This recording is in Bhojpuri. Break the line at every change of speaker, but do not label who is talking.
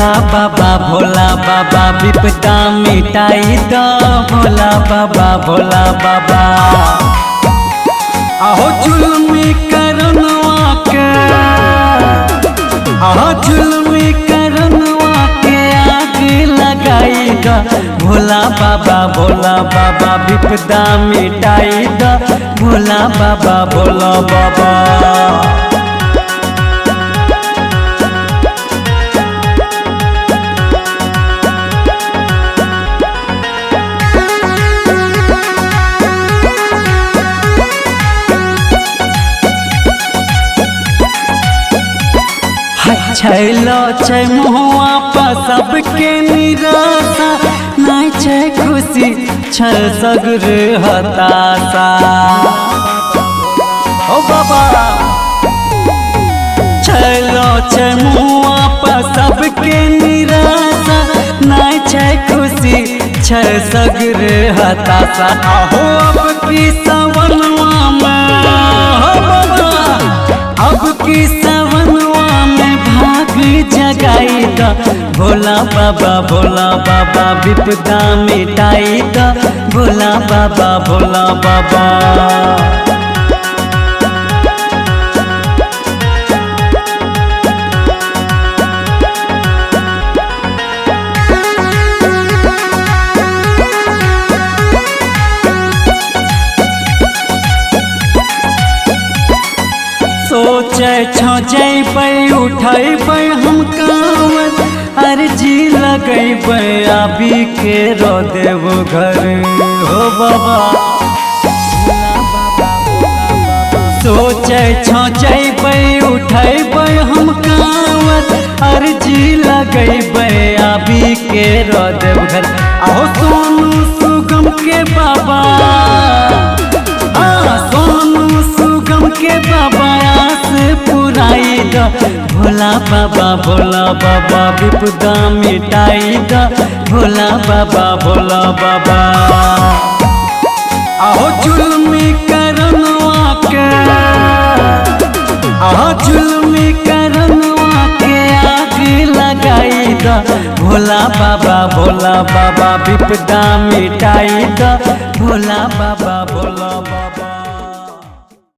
भोला बाबा विपदा मिटाई दो भोला बाबा। आहो जुल्मी करनवा के, आहो जुल्मी करनवा के आग लगाई दो भोला बाबा विपदा मिटाई दो भोला बाबा। छैलो छै मुआ पर सबके निराशा, नहीं छै खुशी छै सगरे हताशा। ओ बाबा छैलो छै मुआ पर सबके निराशा, नहीं छै खुशी छै सगरे हताशा। आहो अब की सवनवा में, हो बाबा अब की सवनवा में भाग जगाई दो भोला बाबा विपदा मिटाई दो भोला बाबा। सोचे छो जैबै उठैबै हम कांवर, अर्जी लगैबै आबी के रो देव घर हो बाबा। सोचे छो जैबै उठैबै हम कांवर, अर्जी लगैबै आबी के रो देव घर। आहो सोनू सुगम के बाबा, सोनू सुगम के बाबा पुराई दो भोला बाबा विपदा मिटाई दो भोला बाबा। आहो जुल्मी करनवा के, आहो जुल्मी करनवा के आग लगाई दो भोला बाबा विपदा मिटाई दो भोला बाबा।